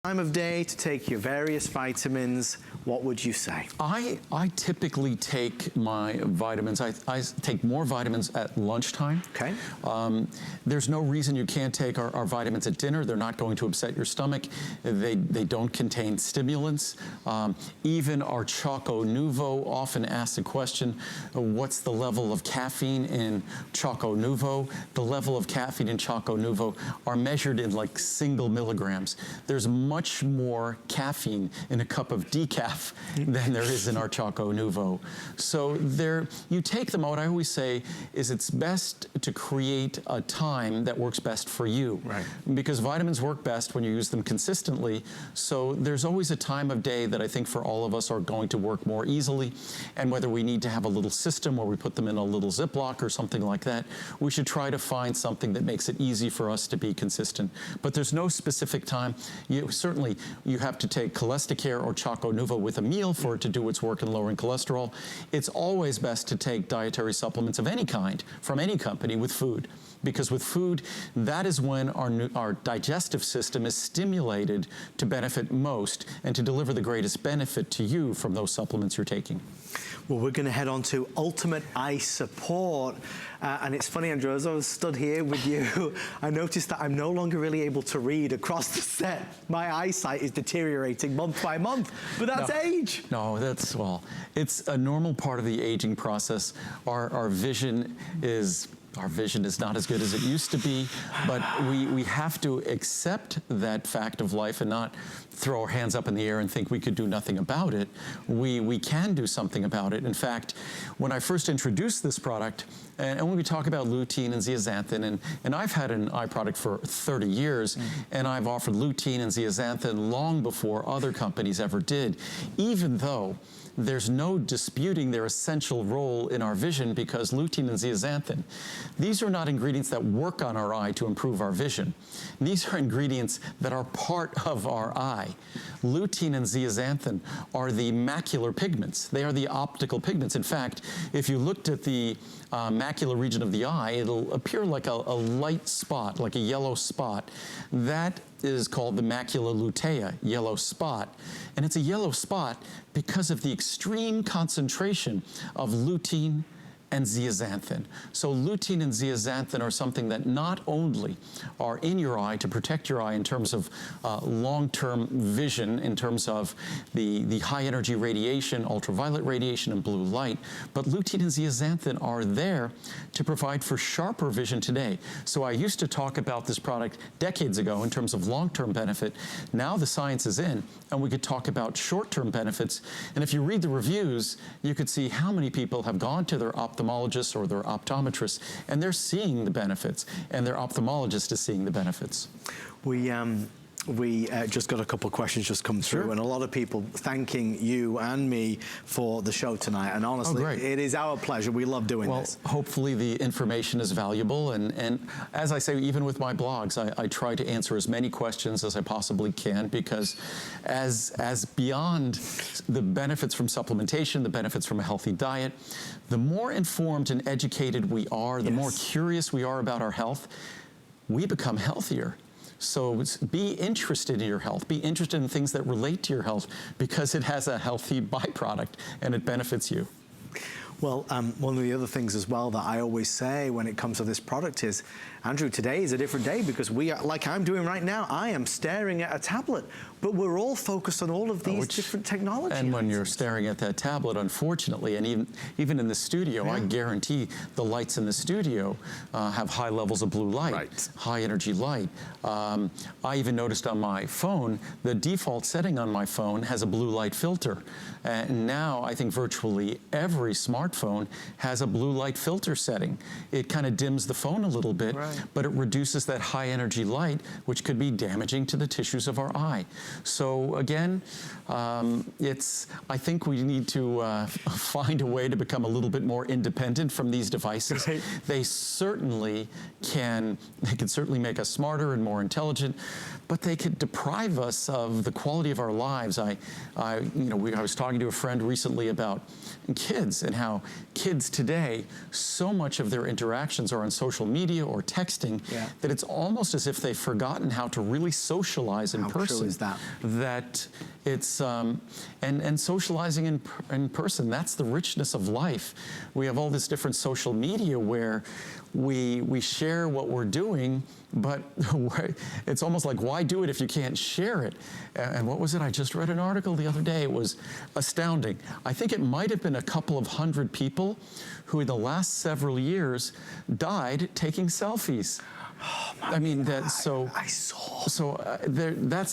Time of day to take your various vitamins, what would you say? I typically take my vitamins, I take more vitamins at lunchtime. Okay. There's no reason you can't take our vitamins at dinner. They're not going to upset your stomach. They don't contain stimulants. Even our Choco Nuvo often asks the question, what's the level of caffeine in Choco Nuvo? The level of caffeine in Choco Nuvo are measured in like single milligrams. There's much more caffeine in a cup of decaf than there is in our Choco Nuvo. So you take them out. I always say is it's best to create a time that works best for you. Right. Because vitamins work best when you use them consistently. So there's always a time of day that I think for all of us are going to work more easily. And whether we need to have a little system where we put them in a little Ziploc or something like that, we should try to find something that makes it easy for us to be consistent. But there's no specific time. Certainly, you have to take Cholesterol or Choco Nuvo with a meal for it to do its work in lowering cholesterol. It's always best to take dietary supplements of any kind from any company with food. Because with food, that is when our digestive system is stimulated to benefit most and to deliver the greatest benefit to you from those supplements you're taking. Well, we're going to head on to Ultimate Eye Support. And it's funny, Andrew, as I was stood here with you, I noticed that I'm no longer really able to read across the set. My eyesight is deteriorating month by month, but that's age. No, well, it's a normal part of the aging process. Our vision is not as good as it used to be, but we have to accept that fact of life and not throw our hands up in the air and think we could do nothing about it. We can do something about it. In fact, when I first introduced this product, and when we talk about lutein and zeaxanthin, and I've had an eye product for 30 years, and I've offered lutein and zeaxanthin long before other companies ever did, even though there's no disputing their essential role in our vision, because lutein and zeaxanthin, these are not ingredients that work on our eye to improve our vision. These are ingredients that are part of our eye. Lutein and zeaxanthin are the macular pigments. They are the optical pigments. In fact, if you looked at the macular region of the eye, it'll appear like a light spot, like a yellow spot. That is called the macula lutea, yellow spot. And it's a yellow spot because of the extreme concentration of lutein and zeaxanthin. So lutein and zeaxanthin are something that not only are in your eye to protect your eye in terms of long-term vision, in terms of the high energy radiation, ultraviolet radiation, and blue light, but lutein and zeaxanthin are there to provide for sharper vision today. So I used to talk about this product decades ago in terms of long-term benefit. Now the science is in, and we could talk about short-term benefits. And if you read the reviews, you could see how many people have gone to their ophthalmologist or their optometrist, and they're seeing the benefits, and their ophthalmologist is seeing the benefits. We just got a couple of questions just come through, and a lot of people thanking you and me for the show tonight. And honestly, it is our pleasure. We love doing this. Well, hopefully the information is valuable. And as I say, even with my blogs, I try to answer as many questions as I possibly can, because as beyond the benefits from supplementation, the benefits from a healthy diet, the more informed and educated we are, the more curious we are about our health, we become healthier. So be interested in your health. Be interested in things that relate to your health, because it has a healthy byproduct and it benefits you. Well, one of the other things as well that I always say when it comes to this product is, Andrew, today is a different day, because we are, like I'm doing right now, I am staring at a tablet, but we're all focused on all of these different technologies. And when you're staring at that tablet, unfortunately, and even in the studio, I guarantee the lights in the studio have high levels of blue light, high energy light. I even noticed on my phone, the default setting on my phone has a blue light filter. And now I think virtually every smartphone has a blue light filter setting. It kind of dims the phone a little bit, but it reduces that high energy light, which could be damaging to the tissues of our eye. So again, I think we need to find a way to become a little bit more independent from these devices. They can certainly make us smarter and more intelligent, but they could deprive us of the quality of our lives. I was talking to a friend recently about kids and how kids today, so much of their interactions are on social media or texting that it's almost as if they've forgotten how to really socialize in person. How true is that? That it's, and socializing in person, that's the richness of life. We have all this different social media where we share what we're doing, but it's almost like, why do it if you can't share it? And what was it? I just read an article the other day. It was astounding. I think it might have been a couple of hundred people who in the last several years died taking selfies. Oh, I mean, that's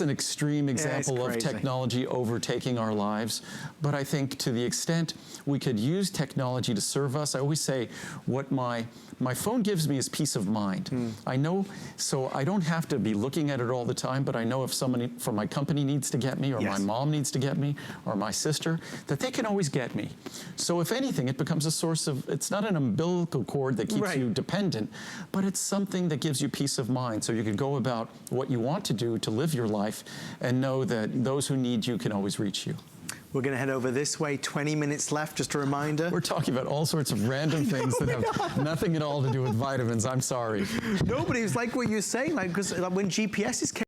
an extreme example of technology overtaking our lives. But I think to the extent we could use technology to serve us, I always say what my phone gives me is peace of mind. I know, so I don't have to be looking at it all the time, but I know if somebody from my company needs to get me, or my mom needs to get me, or my sister, that they can always get me. So if anything, it becomes a source of, it's not an umbilical cord that keeps you dependent, but it's something that gives you peace of mind. So you can go about what you want to do to live your life and know that those who need you can always reach you. We're going to head over this way. 20 minutes left, just a reminder. We're talking about all sorts of random things that have nothing at all to do with vitamins. I'm sorry. No, but it's like what you're saying, like, because when GPSs came